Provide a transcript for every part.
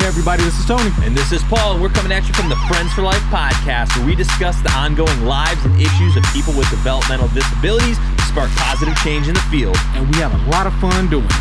Hey everybody, this is Tony. And this is Paul. We're coming at you from the Friends for Life podcast, where we discuss the ongoing lives and issues of people with developmental disabilities to spark positive change in the field. And we have a lot of fun doing it.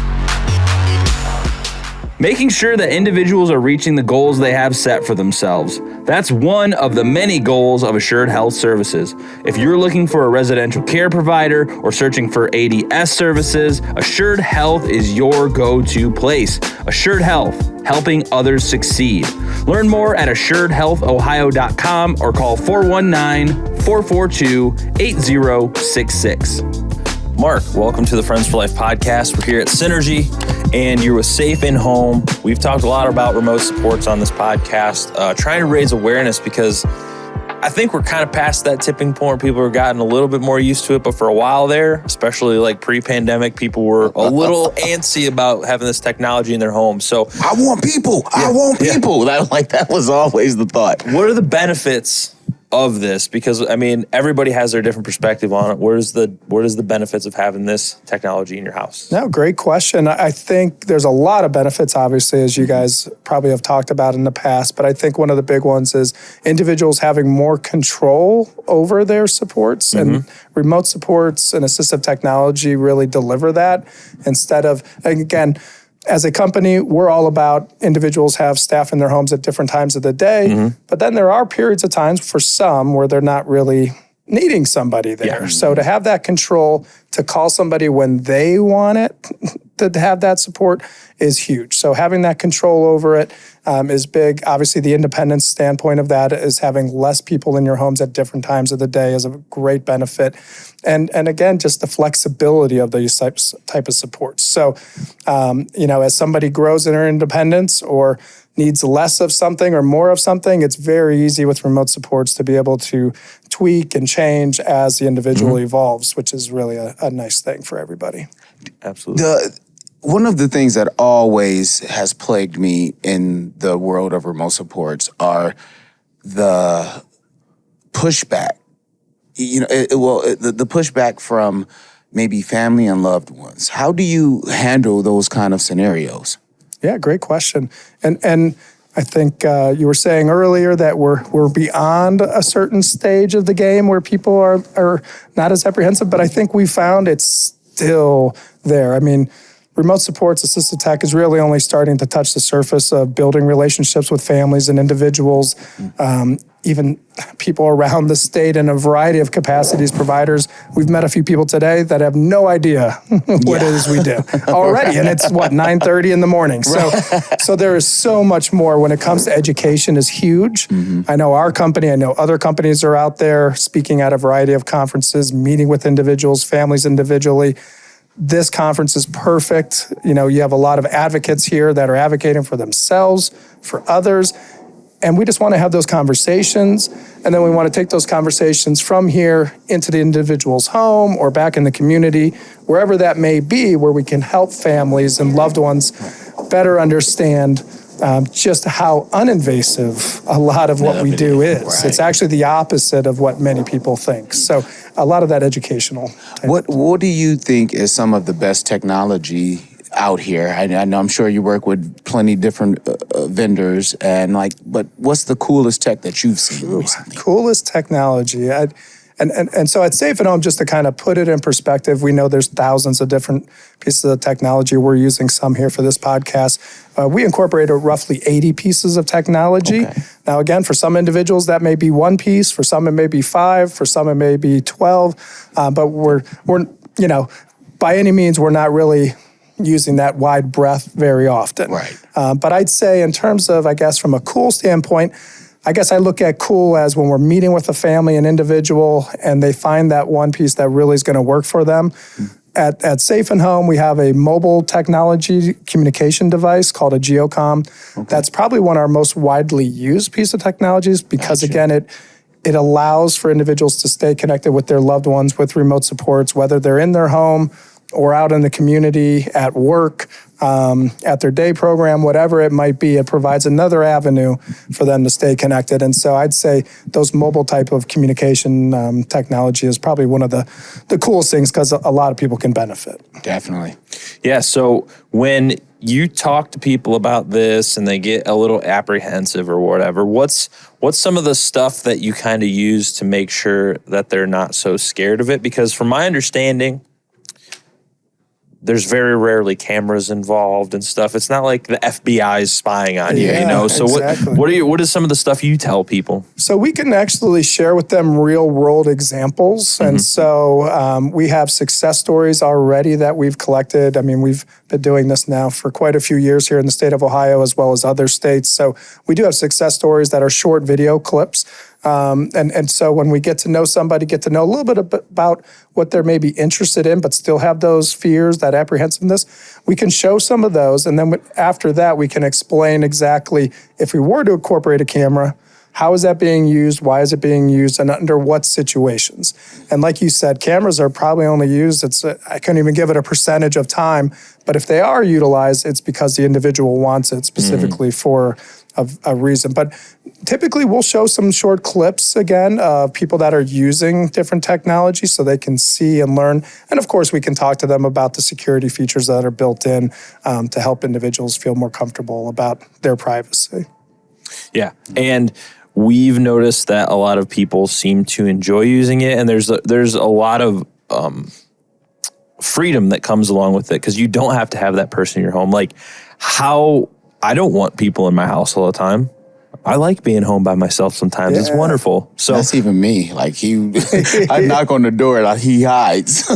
Making sure that individuals are reaching the goals they have set for themselves. That's one of the many goals of Assured Health Services. If you're looking for a residential care provider or searching for ADS services, Assured Health is your go-to place. Assured Health, helping others succeed. Learn more at assuredhealthohio.com or call 419-442-8066. Mark, welcome to the Friends for Life podcast. We're here at Synergy, and you're with Safe in Home. We've talked a lot about remote supports on this podcast, trying to raise awareness because I think we're kind of past that tipping point where people have gotten a little bit more used to it. But for a while there, especially like pre-pandemic, people were a little antsy about having this technology in their homes. So I want people. I want people. That was always the thought. What are the benefits of this? Because I mean, everybody has their different perspective on it. What is the benefits of having this technology in your house? No, great question. I think there's a lot of benefits, obviously, as you guys probably have talked about in the past, but I think one of the big ones is individuals having more control over their supports, and remote supports and assistive technology really deliver that instead of, again, as a company, we're all about individuals have staff in their homes at different times of the day, but then there are periods of times for some where they're not really needing somebody there. So to have that control, to call somebody when they want it, to have that support is huge. So having that control over it is big. Obviously, the independence standpoint of that is having less people in your homes at different times of the day is a great benefit. And again, just the flexibility of these type of supports. So, as somebody grows in their independence or needs less of something or more of something, it's very easy with remote supports to be able to tweak and change as the individual evolves, which is really a nice thing for everybody. Absolutely. One of the things that always has plagued me in the world of remote supports are the pushback. The pushback from maybe family and loved ones. How do you handle those kind of scenarios? Yeah, great question. And I think you were saying earlier that we're beyond a certain stage of the game where people are not as apprehensive, but I think we found it's still there. I mean, remote supports, assistive tech is really only starting to touch the surface of building relationships with families and individuals, even people around the state in a variety of capacities, providers. We've met a few people today that have no idea what it is we do already. And it's 9:30 in the morning. So there is so much more when it comes to education is huge. I know our company, I know other companies are out there speaking at a variety of conferences, meeting with individuals, families individually. This conference is perfect. You have a lot of advocates here that are advocating for themselves, for others. And we just want to have those conversations. And then we want to take those conversations from here into the individual's home or back in the community, wherever that may be, where we can help families and loved ones better understand just how uninvasive a lot of what we do is. Right. It's actually the opposite of what many people think. So a lot of that educational. What do you think is some of the best technology out here? I know I'm sure you work with plenty different vendors, but what's the coolest tech that you've seen recently? Coolest technology. And so at Safe at Home, just to kind of put it in perspective, we know there's thousands of different pieces of technology. We're using some here for this podcast. We incorporated roughly 80 pieces of technology. Okay. Now, again, for some individuals, that may be one piece. For some, it may be 5. For some, it may be 12. But we're by any means, we're not really using that wide breadth very often. Right. But I'd say in terms of, from a cool standpoint, I look at cool as when we're meeting with a family, an individual, and they find that one piece that really is going to work for them. At Safe and Home, we have a mobile technology communication device called a GeoComm. Okay. That's probably one of our most widely used piece of technologies because, again, it allows for individuals to stay connected with their loved ones with remote supports, whether they're in their home or out in the community, at work, at their day program, whatever it might be. It provides another avenue for them to stay connected. And so I'd say those mobile type of communication technology is probably one of the coolest things because a lot of people can benefit. Definitely. Yeah, so when you talk to people about this and they get a little apprehensive or whatever, what's some of the stuff that you kind of use to make sure that they're not so scared of it? Because from my understanding, there's very rarely cameras involved and stuff. It's not like the FBI is spying on you, you know? So exactly. what is some of the stuff you tell people? So we can actually share with them real world examples. And so we have success stories already that we've collected. I mean, we've been doing this now for quite a few years here in the state of Ohio, as well as other states. So we do have success stories that are short video clips. And so when we get to know somebody, get to know a little bit about what they're maybe interested in, but still have those fears, that apprehensiveness, we can show some of those. And then after that, we can explain exactly, if we were to incorporate a camera, how is that being used? Why is it being used? And under what situations? And like you said, cameras are probably only used, I couldn't even give it a percentage of time, but if they are utilized, it's because the individual wants it specifically for a reason. But typically we'll show some short clips again of people that are using different technology so they can see and learn. And of course we can talk to them about the security features that are built in to help individuals feel more comfortable about their privacy. Yeah. And we've noticed that a lot of people seem to enjoy using it, and there's a lot of freedom that comes along with it, because you don't have to have that person in your home. Like, I don't want people in my house all the time. I like being home by myself sometimes. It's wonderful. So that's even me. Like I knock on the door and he hides.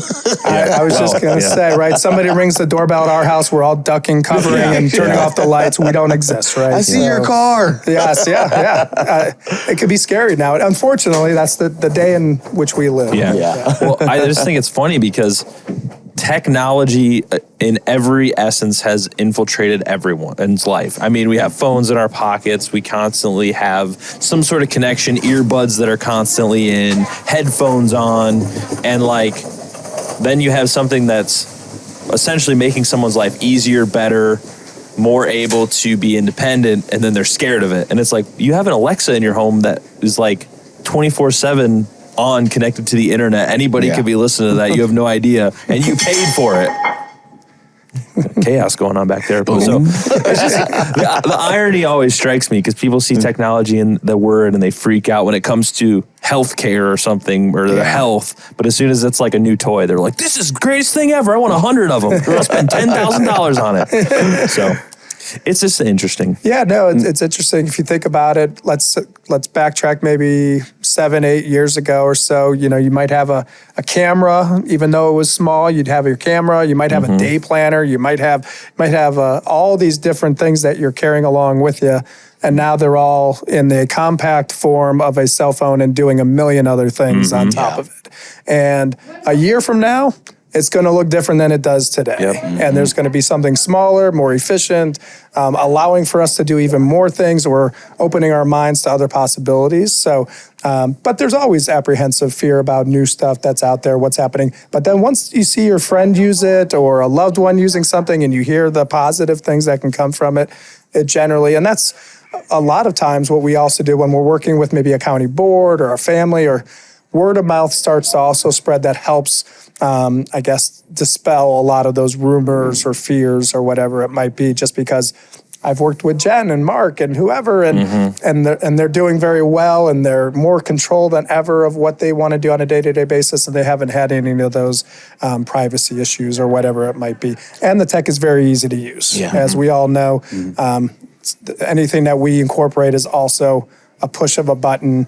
I was just going to say, right? Somebody rings the doorbell at our house. We're all ducking, covering, and turning off the lights. We don't exist, right? I see your car. Yes, it could be scary now. Unfortunately, that's the day in which we live. Yeah. Well, I just think it's funny because technology in every essence has infiltrated everyone's life. I mean, we have phones in our pockets. We constantly have some sort of connection, earbuds that are constantly in, headphones on, and then you have something that's essentially making someone's life easier, better, more able to be independent, and then they're scared of it. And it's like, you have an Alexa in your home that is 24/7 on, connected to the internet. Anybody could be listening to that. You have no idea, and you paid for it. Chaos going on back there. So it's just, the irony always strikes me, because people see technology in the word and they freak out when it comes to healthcare or something, or their health. But as soon as it's like a new toy, they're like, "This is the greatest thing ever. I want 100 of them. I'll spend $10,000 on it." So it's just interesting. Yeah, no, it's interesting if you think about it. Let's backtrack maybe 7-8 years ago or so. You know, you might have a camera, even though it was small. You'd have your camera. You might have a day planner. You might have all these different things that you're carrying along with you. And now they're all in the compact form of a cell phone and doing a million other things on top of it. And a year from now, it's going to look different than it does today. Yep. And there's going to be something smaller, more efficient, allowing for us to do even more things. We're opening our minds to other possibilities. So, but there's always apprehensive fear about new stuff that's out there, what's happening. But then once you see your friend use it or a loved one using something and you hear the positive things that can come from it, it generally, and that's a lot of times what we also do when we're working with maybe a county board or a family, or word of mouth starts to also spread that helps, I guess, dispel a lot of those rumors or fears or whatever it might be, just because I've worked with Jen and Mark and whoever, and they're doing very well, and they're more control than ever of what they want to do on a day-to-day basis, and they haven't had any of those privacy issues or whatever it might be. And the tech is very easy to use. Yeah. As we all know, anything that we incorporate is also a push of a button.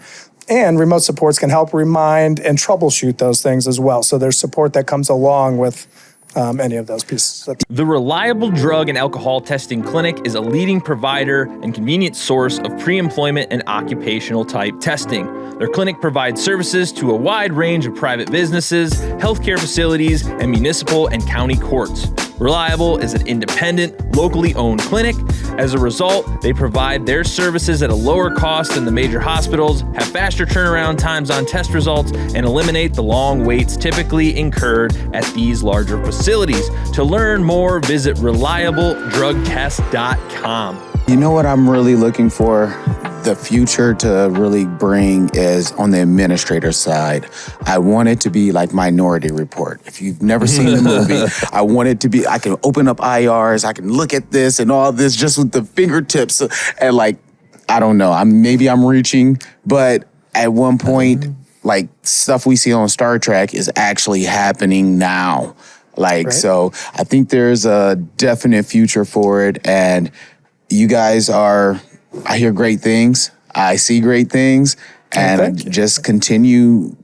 And remote supports can help remind and troubleshoot those things as well. So there's support that comes along with any of those pieces. The Reliable Drug and Alcohol Testing Clinic is a leading provider and convenient source of pre-employment and occupational type testing. Their clinic provides services to a wide range of private businesses, healthcare facilities, and municipal and county courts. Reliable is an independent, locally owned clinic. As a result, they provide their services at a lower cost than the major hospitals, have faster turnaround times on test results, and eliminate the long waits typically incurred at these larger facilities. To learn more, visit reliabledrugtest.com. You know what I'm really looking for? the future to really bring is on the administrator side. I want it to be like Minority Report. If you've never seen the movie, I want it to be, I can open up IRs, I can look at this and all this just with the fingertips and like, I don't know, maybe I'm reaching, but at one point, like stuff we see on Star Trek is actually happening now. Like, so I think there's a definite future for it. And you guys I hear great things. I see great things. And just continue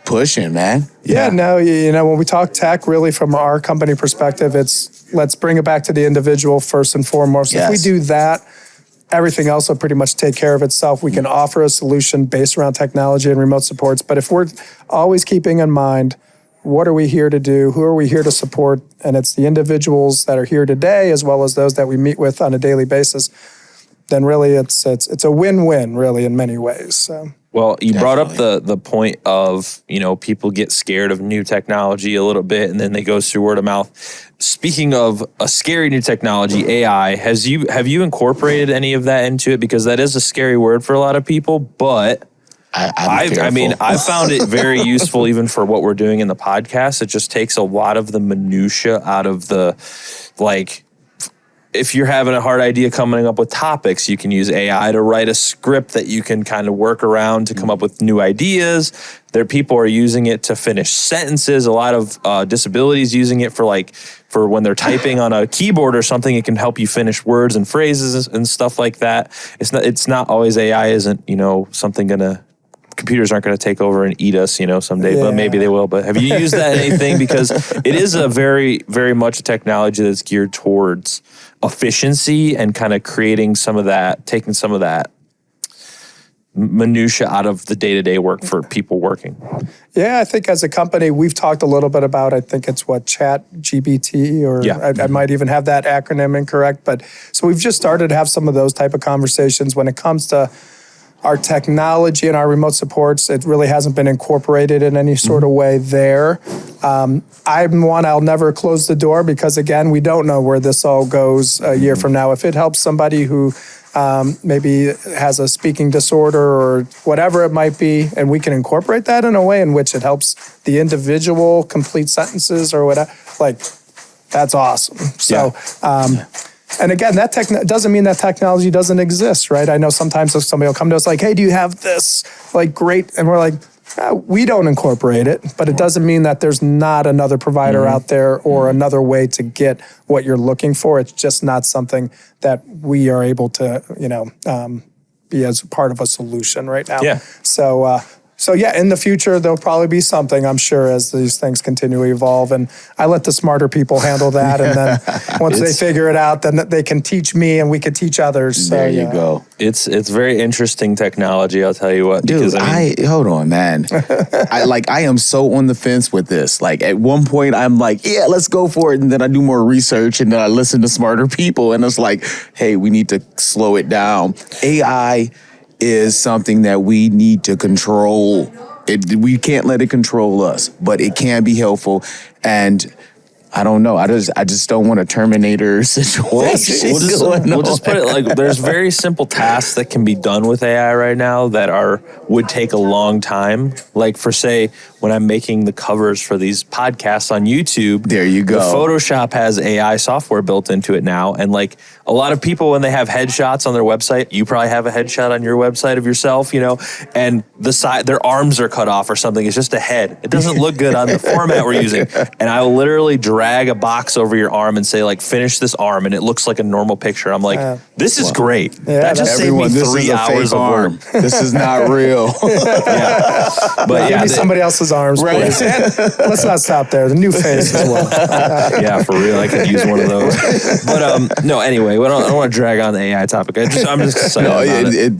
pushing, man. Yeah, no, when we talk tech, really from our company perspective, it's let's bring it back to the individual first and foremost. Yes. If we do that, everything else will pretty much take care of itself. We can offer a solution based around technology and remote supports. But if we're always keeping in mind, what are we here to do? Who are we here to support? And it's the individuals that are here today, as well as those that we meet with on a daily basis. Then really, it's a win-win, really, in many ways. So. Well, you brought up the point of, people get scared of new technology a little bit, and then they go through word of mouth. Speaking of a scary new technology, AI, have you incorporated any of that into it? Because that is a scary word for a lot of people, but I found it very useful even for what we're doing in the podcast. It just takes a lot of the minutia out of the, like, if you're having a hard idea coming up with topics, you can use AI to write a script that you can kind of work around to come up with new ideas. People are using it to finish sentences. A lot of disabilities using it for when they're typing on a keyboard or something. It can help you finish words and phrases and stuff like that. It's not always AI isn't, something computers aren't going to take over and eat us, someday, but maybe they will. But have you used that in anything? Because it is a very, very much a technology that's geared towards efficiency and kind of creating some of that, taking some of that minutia out of the day-to-day work for people working. Yeah, I think as a company, we've talked a little bit about, I think it's Chat GPT, or I might even have that acronym incorrect. But so we've just started to have some of those type of conversations when it comes to our technology and our remote supports. It really hasn't been incorporated in any sort of way there. I'll never close the door because, again, we don't know where this all goes a year from now. If it helps somebody who maybe has a speaking disorder or whatever it might be, and we can incorporate that in a way in which it helps the individual complete sentences or whatever, like, that's awesome. So, and again, that doesn't mean that technology doesn't exist, right? I know sometimes if somebody will come to us like, hey, do you have this? Like, great. And we're like, we don't incorporate it, but it doesn't mean that there's not another provider out there or another way to get what you're looking for. It's just not something that we are able to, be as part of a solution right now. Yeah. So yeah, in the future, there'll probably be something, I'm sure, as these things continue to evolve. And I let the smarter people handle that. And then once they figure it out, then they can teach me and we can teach others. So, there you go. It's very interesting technology, I'll tell you what. Dude, hold on, man. I am so on the fence with this. Like, at one point, I'm like, yeah, let's go for it. And then I do more research and then I listen to smarter people. And it's like, hey, we need to slow it down. AI is something that we need to control. We can't let it control us, but it can be helpful. And I don't know. I just don't want a Terminator situation. We'll just put it like there's very simple tasks that can be done with AI right now that would take a long time. Like for say, when I'm making the covers for these podcasts on YouTube, there you go. The Photoshop has AI software built into it now, and like a lot of people when they have headshots on their website, you probably have a headshot on your website of yourself, and the side their arms are cut off or something. It's just a head. It doesn't look good on the format we're using, and I will literally drag a box over your arm and say like, finish this arm, and it looks like a normal picture. I'm like, this is great. Yeah, that just saved me 3 hours of work. This is not real. But give me somebody else's arms, please. Let's not stop there. The new face as well. Yeah, for real. I could use one of those. But no, anyway, I don't want to drag on the AI topic. I'm just excited about it.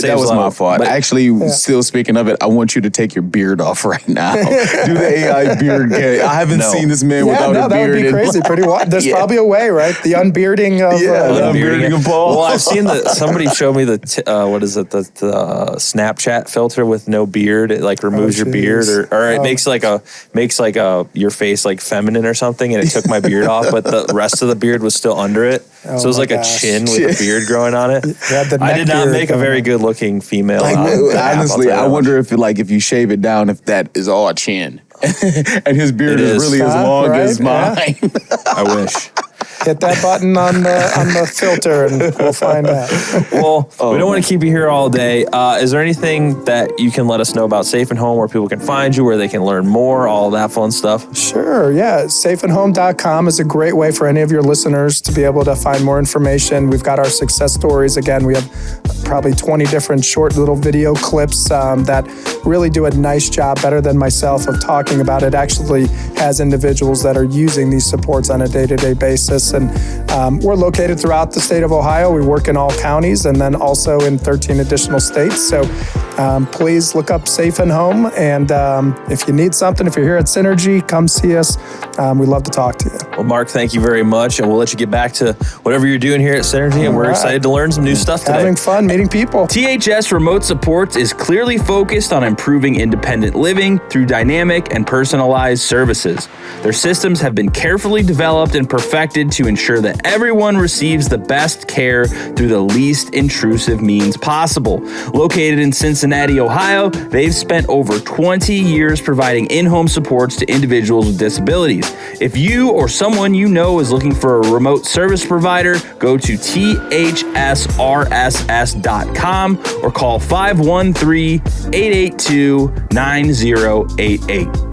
That was my fault. But actually, still speaking of it, I want you to take your beard off right now. Do the AI beard game. I haven't seen this man without a beard. That would be crazy. Pretty wild. There's probably a way, right? The unbearding of unbearding of Paul. Well, I've seen somebody showed me the Snapchat filter with no beard. It like removes your beard, or it makes your face like feminine or something, and it took my beard off, but the rest of the beard was still under it. So it was was like gosh. a chin with a beard growing on it. Yeah, the I neck did not beard make a going very on. good looking female. Like, app, honestly, I'll tell you I that wonder if you shave it down, if that is all a chin, and his beard It is is. really as long Right? as mine. much. I wish. Hit that button on the filter, and we'll find out. Well, we don't want to keep you here all day. Is there anything that you can let us know about Safe and Home, where people can find you, where they can learn more, all that fun stuff? Sure, yeah. Safeandhome.com is a great way for any of your listeners to be able to find more information. We've got our success stories. Again, we have probably 20 different short little video clips that really do a nice job, better than myself, of talking about it. Actually has individuals that are using these supports on a day-to-day basis. And we're located throughout the state of Ohio. We work in all counties and then also in 13 additional states. So please look up Safe and Home. And if you need something, if you're here at Synergy, come see us. We'd love to talk to you. Well, Mark, thank you very much. And we'll let you get back to whatever you're doing here at Synergy. And we're excited to learn some new stuff today. Having fun, meeting people. THS Remote Supports is clearly focused on improving independent living through dynamic and personalized services. Their systems have been carefully developed and perfected to ensure that everyone receives the best care through the least intrusive means possible. Located in Cincinnati, Ohio, they've spent over 20 years providing in-home supports to individuals with disabilities. If you or someone you know is looking for a remote service provider, go to thsrss.com or call 513-882-9088.